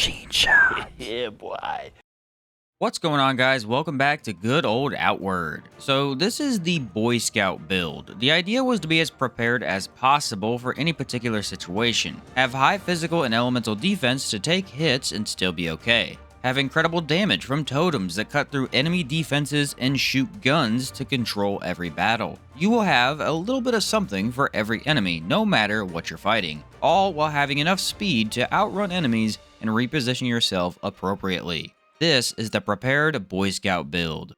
Screenshots. Yeah, boy. What's going on, guys? Welcome back to good old Outward. So this is the Boy Scout build. The idea was to be as prepared as possible for any particular situation. Have high physical and elemental defense to take hits and still be okay. Have incredible damage from totems that cut through enemy defenses and shoot guns to control every battle. You will have a little bit of something for every enemy, no matter what you're fighting, all while having enough speed to outrun enemies and reposition yourself appropriately. This is the prepared Boy Scout build.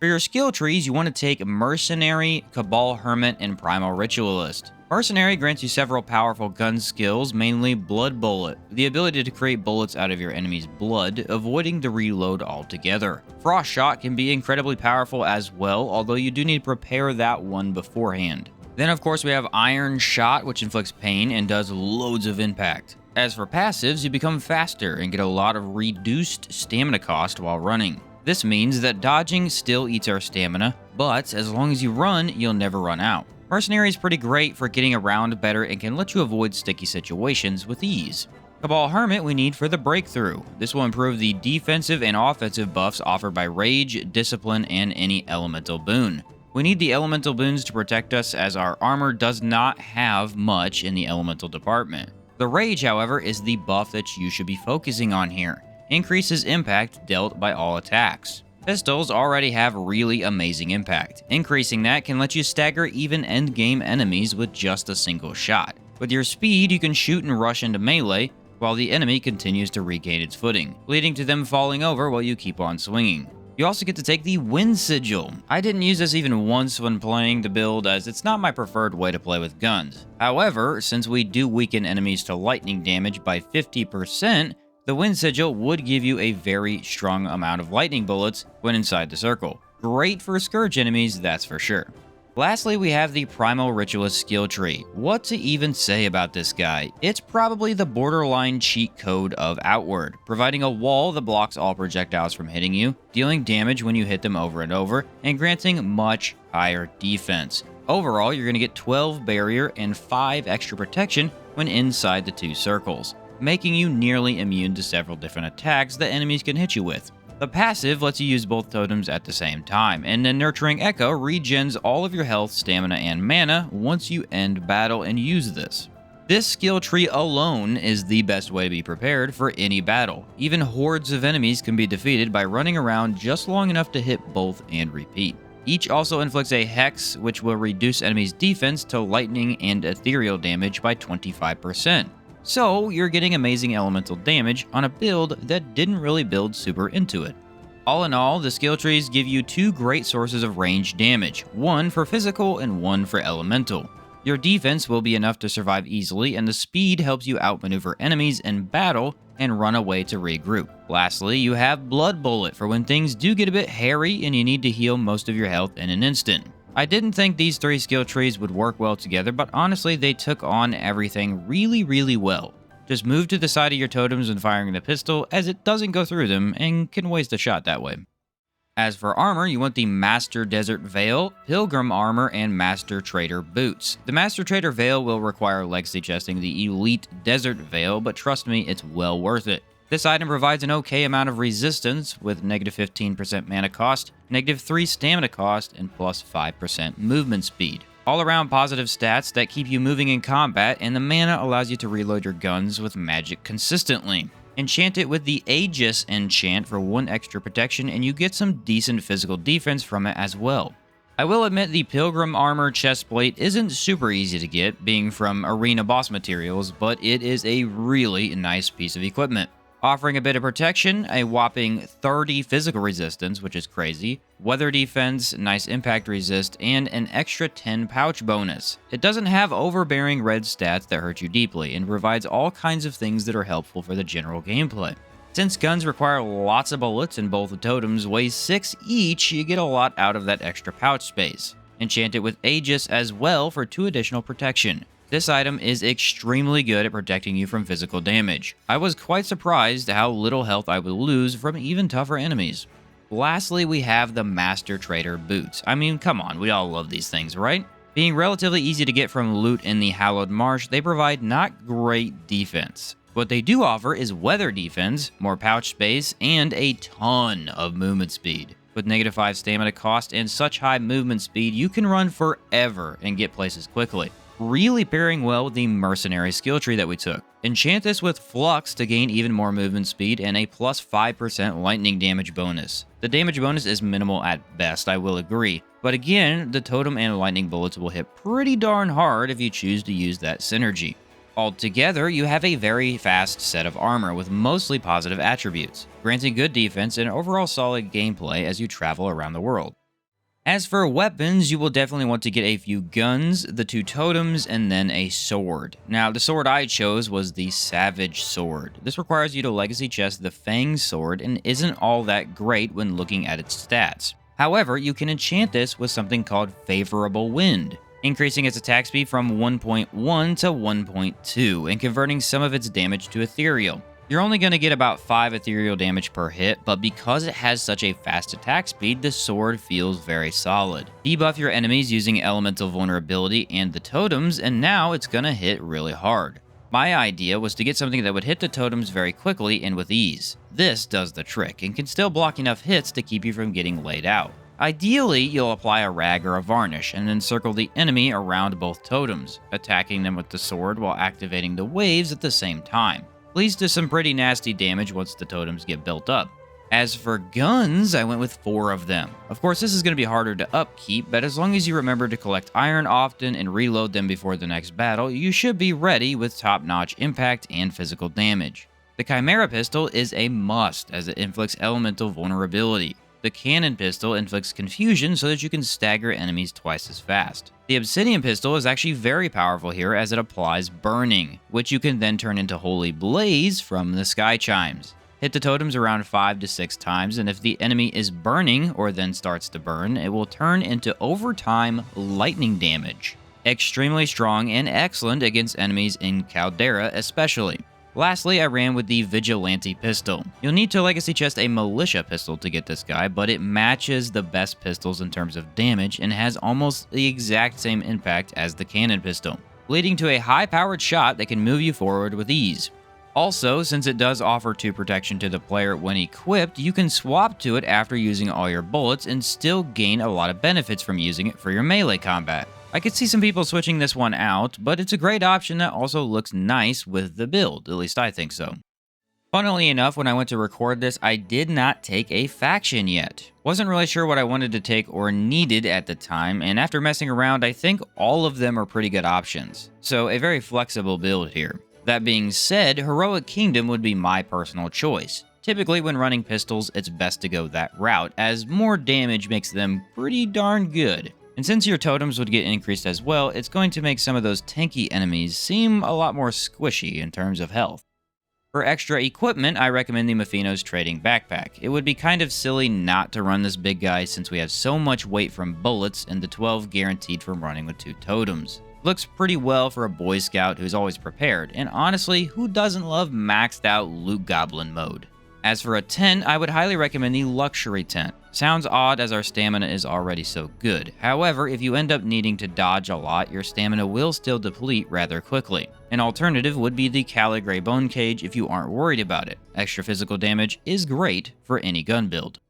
For your skill trees, you want to take Mercenary, Cabal Hermit, and Primal Ritualist. Mercenary grants you several powerful gun skills, mainly Blood Bullet, the ability to create bullets out of your enemy's blood, avoiding the reload altogether. Frost Shot can be incredibly powerful as well, although you do need to prepare that one beforehand. Then of course we have Iron Shot, which inflicts pain and does loads of impact. As for passives, you become faster and get a lot of reduced stamina cost while running. This means that dodging still eats our stamina, but as long as you run, you'll never run out. Mercenary is pretty great for getting around better and can let you avoid sticky situations with ease. Cabal Hermit we need for the breakthrough. This will improve the defensive and offensive buffs offered by Rage, Discipline, and any elemental boon. We need the elemental boons to protect us as our armor does not have much in the elemental department. The Rage, however, is the buff that you should be focusing on here. Increases impact dealt by all attacks. Pistols already have really amazing impact. Increasing that can let you stagger even endgame enemies with just a single shot. With your speed, you can shoot and rush into melee, while the enemy continues to regain its footing, leading to them falling over while you keep on swinging. You also get to take the Wind Sigil. I didn't use this even once when playing the build, as it's not my preferred way to play with guns. However, since we do weaken enemies to lightning damage by 50%, the Wind Sigil would give you a very strong amount of lightning bullets when inside the circle. Great for Scourge enemies, that's for sure. Lastly, we have the Primal Ritualist skill tree. What to even say about this guy? It's probably the borderline cheat code of Outward, providing a wall that blocks all projectiles from hitting you, dealing damage when you hit them over and over, and granting much higher defense. Overall, you're going to get 12 barrier and 5 extra protection when inside the 2 circles, making you nearly immune to several different attacks that enemies can hit you with. The passive lets you use both totems at the same time, and the Nurturing Echo regens all of your health, stamina, and mana once you end battle and use this. This skill tree alone is the best way to be prepared for any battle. Even hordes of enemies can be defeated by running around just long enough to hit both and repeat. Each also inflicts a Hex, which will reduce enemies' defense to lightning and ethereal damage by 25%. So, you're getting amazing elemental damage on a build that didn't really build super into it. All in all, the skill trees give you 2 great sources of range damage, one for physical and one for elemental. Your defense will be enough to survive easily, and the speed helps you outmaneuver enemies in battle and run away to regroup. Lastly, you have Blood Bullet for when things do get a bit hairy and you need to heal most of your health in an instant. I didn't think these 3 skill trees would work well together, but honestly they took on everything really well. Just move to the side of your totems when firing the pistol, as it doesn't go through them and can waste a shot that way. As for armor, you want the Master Desert Veil, Pilgrim Armor, and Master Trader Boots. The Master Trader Veil will require legacy chesting the Elite Desert Veil, but trust me, it's well worth it. This item provides an okay amount of resistance with negative 15% mana cost, negative 3 stamina cost, and plus 5% movement speed. All around positive stats that keep you moving in combat, and the mana allows you to reload your guns with magic consistently. Enchant it with the Aegis enchant for 1 extra protection, and you get some decent physical defense from it as well. I will admit the Pilgrim Armor chestplate isn't super easy to get, being from arena boss materials, but it is a really nice piece of equipment. Offering a bit of protection, a whopping 30 physical resistance, which is crazy, weather defense, nice impact resist, and an extra 10 pouch bonus. It doesn't have overbearing red stats that hurt you deeply, and provides all kinds of things that are helpful for the general gameplay. Since guns require lots of bullets and both the totems weigh 6 each, you get a lot out of that extra pouch space. Enchant it with Aegis as well for 2 additional protection. This item is extremely good at protecting you from physical damage. I was quite surprised how little health I would lose from even tougher enemies. Lastly, we have the Master Trader Boots. I mean, come on, we all love these things, right? Being relatively easy to get from loot in the Hallowed Marsh, they provide not great defense. What they do offer is weather defense, more pouch space, and a ton of movement speed. With -5 stamina cost and such high movement speed, you can run forever and get places quickly. Really pairing well with the mercenary skill tree that we took. Enchant this with Flux to gain even more movement speed and a plus 5% lightning damage bonus. The damage bonus is minimal at best, I will agree, but again, the totem and lightning bullets will hit pretty darn hard if you choose to use that synergy. Altogether, you have a very fast set of armor with mostly positive attributes, granting good defense and overall solid gameplay as you travel around the world. As for weapons, you will definitely want to get a few guns, the 2 totems, and then a sword. Now, the sword I chose was the Savage Sword. This requires you to legacy chest the Fang Sword and isn't all that great when looking at its stats. However, you can enchant this with something called Favorable Wind, increasing its attack speed from 1.1 to 1.2 and converting some of its damage to ethereal. You're only going to get about 5 ethereal damage per hit, but because it has such a fast attack speed, the sword feels very solid. Debuff your enemies using elemental vulnerability and the totems, and now it's going to hit really hard. My idea was to get something that would hit the totems very quickly and with ease. This does the trick and can still block enough hits to keep you from getting laid out. Ideally, you'll apply a rag or a varnish and then circle the enemy around both totems, attacking them with the sword while activating the waves at the same time. Leads to some pretty nasty damage once the totems get built up. As for guns, I went with 4 of them. Of course, this is going to be harder to upkeep, but as long as you remember to collect iron often and reload them before the next battle, you should be ready with top-notch impact and physical damage. The Chimera Pistol is a must as it inflicts elemental vulnerability. The Cannon Pistol inflicts confusion so that you can stagger enemies twice as fast. The Obsidian Pistol is actually very powerful here as it applies burning, which you can then turn into Holy Blaze from the Sky Chimes. Hit the totems around 5 to 6 times, and if the enemy is burning or then starts to burn, it will turn into overtime lightning damage. Extremely strong and excellent against enemies in Caldera especially. Lastly, I ran with the Vigilante Pistol. You'll need to legacy chest a Militia Pistol to get this guy, but it matches the best pistols in terms of damage and has almost the exact same impact as the Cannon Pistol, leading to a high-powered shot that can move you forward with ease. Also, since it does offer 2 protection to the player when equipped, you can swap to it after using all your bullets and still gain a lot of benefits from using it for your melee combat. I could see some people switching this one out, but it's a great option that also looks nice with the build, at least I think so. Funnily enough, when I went to record this, I did not take a faction yet. Wasn't really sure what I wanted to take or needed at the time, and after messing around, I think all of them are pretty good options. So a very flexible build here. That being said, Heroic Kingdom would be my personal choice. Typically, when running pistols, it's best to go that route, as more damage makes them pretty darn good. And since your totems would get increased as well, it's going to make some of those tanky enemies seem a lot more squishy in terms of health. For extra equipment, I recommend the Mephinos Trading Backpack. It would be kind of silly not to run this big guy since we have so much weight from bullets and the 12 guaranteed from running with 2 totems. Looks pretty well for a Boy Scout who's always prepared, and honestly, who doesn't love maxed out Loot Goblin mode? As for a tent, I would highly recommend the Luxury Tent. Sounds odd as our stamina is already so good. However, if you end up needing to dodge a lot, your stamina will still deplete rather quickly. An alternative would be the Caligray Bone Cage if you aren't worried about it. Extra physical damage is great for any gun build.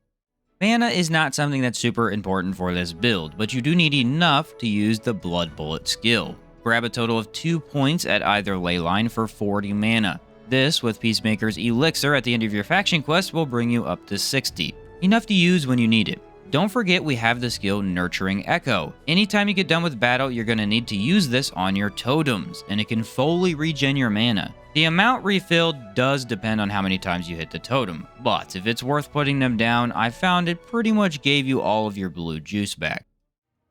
Mana is not something that's super important for this build, but you do need enough to use the Blood Bullet skill. Grab a total of 2 points at either ley line for 40 mana. This, with Peacemaker's Elixir at the end of your faction quest, will bring you up to 60. Enough to use when you need it. Don't forget we have the skill Nurturing Echo. Anytime you get done with battle, you're going to need to use this on your totems, and it can fully regen your mana. The amount refilled does depend on how many times you hit the totem, but if it's worth putting them down, I found it pretty much gave you all of your blue juice back.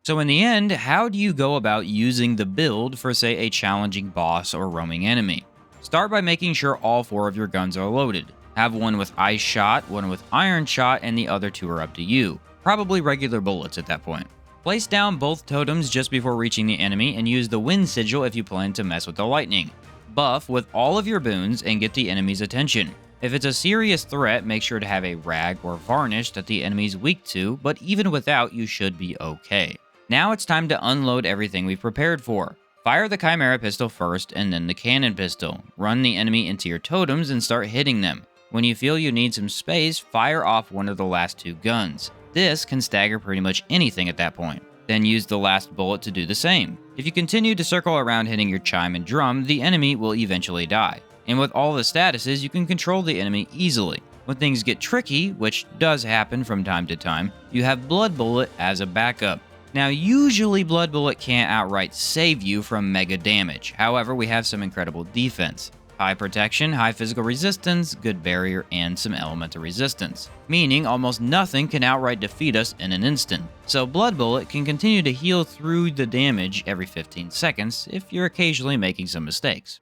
So in the end, how do you go about using the build for, say, a challenging boss or roaming enemy? Start by making sure all 4 of your guns are loaded. Have one with Ice Shot, one with Iron Shot, and the other 2 are up to you. Probably regular bullets at that point. Place down both totems just before reaching the enemy and use the Wind Sigil if you plan to mess with the lightning. Buff with all of your boons and get the enemy's attention. If it's a serious threat, make sure to have a rag or varnish that the enemy's weak to, but even without, you should be okay. Now it's time to unload everything we've prepared for. Fire the Chimera pistol first and then the cannon pistol. Run the enemy into your totems and start hitting them. When you feel you need some space, fire off one of the last 2 guns. This can stagger pretty much anything at that point. Then use the last bullet to do the same. If you continue to circle around hitting your chime and drum, the enemy will eventually die. And with all the statuses, you can control the enemy easily. When things get tricky, which does happen from time to time, you have Blood Bullet as a backup. Now, usually Blood Bullet can't outright save you from mega damage. However, we have some incredible defense. High protection, high physical resistance, good barrier, and some elemental resistance. Meaning almost nothing can outright defeat us in an instant. So Blood Bullet can continue to heal through the damage every 15 seconds if you're occasionally making some mistakes.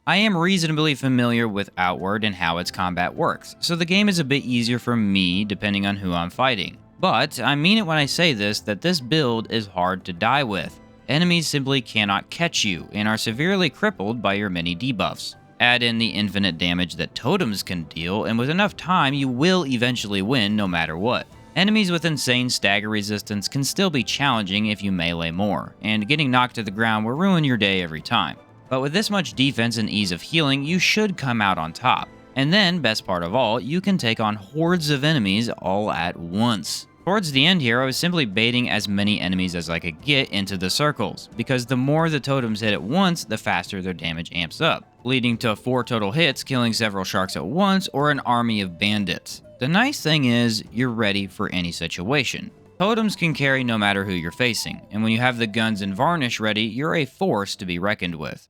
I am reasonably familiar with Outward and how its combat works, so the game is a bit easier for me depending on who I'm fighting. But I mean it when I say that this build is hard to die with. Enemies simply cannot catch you and are severely crippled by your many debuffs. Add in the infinite damage that totems can deal, and with enough time you will eventually win no matter what. Enemies with insane stagger resistance can still be challenging if you melee more, and getting knocked to the ground will ruin your day every time. But with this much defense and ease of healing, you should come out on top. And then, best part of all, you can take on hordes of enemies all at once. Towards the end here, I was simply baiting as many enemies as I could get into the circles, because the more the totems hit at once, the faster their damage amps up, leading to 4 total hits, killing several sharks at once, or an army of bandits. The nice thing is, you're ready for any situation. Totems can carry no matter who you're facing, and when you have the guns and varnish ready, you're a force to be reckoned with.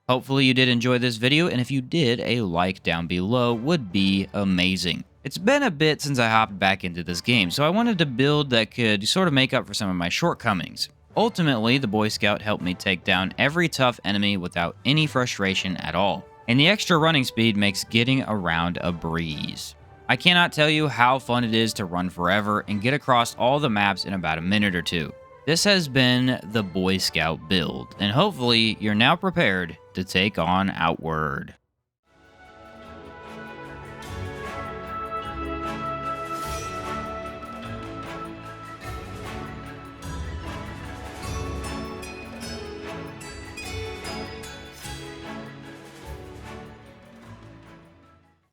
Hopefully you did enjoy this video, and if you did, a like down below would be amazing. It's been a bit since I hopped back into this game, so I wanted to build that could sort of make up for some of my shortcomings. Ultimately, the Boy Scout helped me take down every tough enemy without any frustration at all, and the extra running speed makes getting around a breeze. I cannot tell you how fun it is to run forever and get across all the maps in about a minute or two. This has been the Boy Scout build, and hopefully you're now prepared to take on Outward.